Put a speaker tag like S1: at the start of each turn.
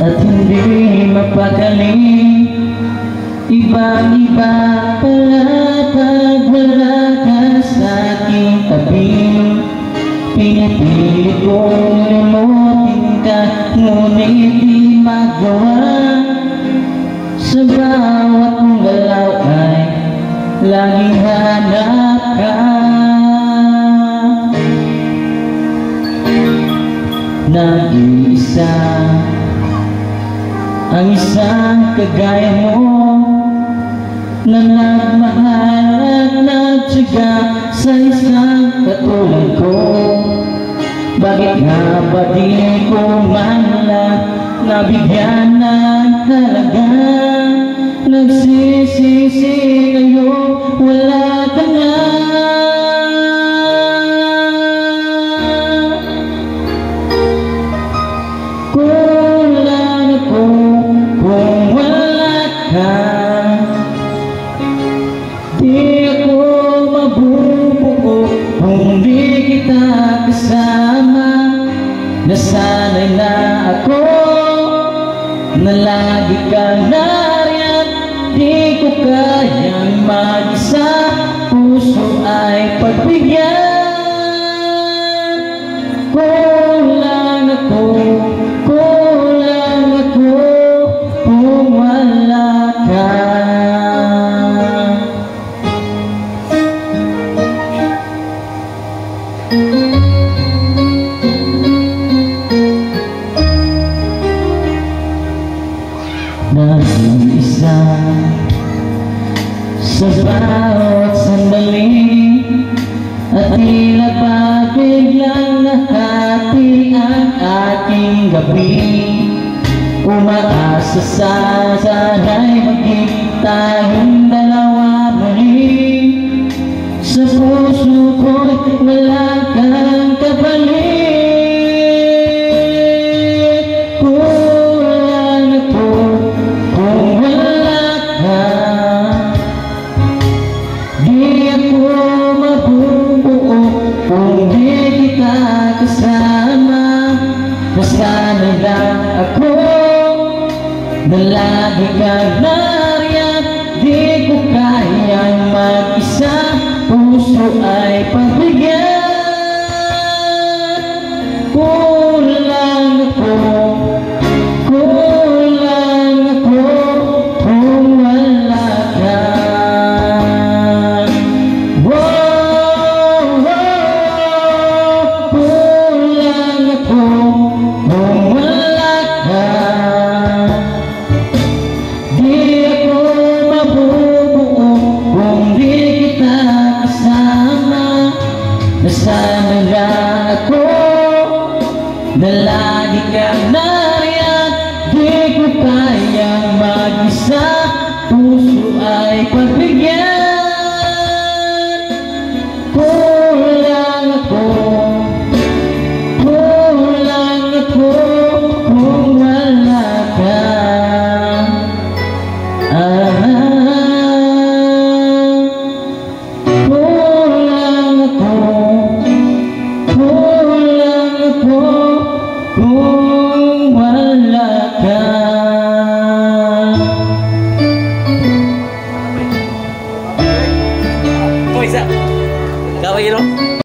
S1: at hindi mapakali. Ibang-iba pala pag wala ka sa aking tabi. Pinipilit kong limutin ka, ngunit di magawa. Sa bawat mong galaw ay laging hanap ka. Nag-iisa ang isang kagaya mo, na nagmahal at nagtyaga sa isang katulad ko. Bakit nga ba di ko man lang nabigyan ng halaga? Nagsisisi ngayon wala ka na. Kulang ako kung wala ka. Di ako mabubuo kung di kita kasama. Nasanay na ako na lagi kang nariyan. Di ko kayang mag-isa, puso ay pagbigyan. Kulang ako kung wala ka. Nag-iisa sa bawat sandali, at tila pa biglang nahati ang aking gabi. Umaasa sa sana'y maging tayong dalawa muli. Sa puso ko'y wala kang kapalit. Kulang ako kung wala ka. Di ako mabubuo kung di kita kasama. Nasanay lang ako na lagi kang nariyan. Di ko kayang mag-isa, puso ay pagbigyan. Kulang ako kung wala ka. Kulang ako kung wala ka. Di ako mabubuo kung di kita kasama. Nasanay lang ako na lagi kang nariyan. Di ko kayang mag-isa, puso ay pagbigyan. Kulang ako kung wala ka. Kulang ako kung wala ka.
S2: Isa. Gawin, no?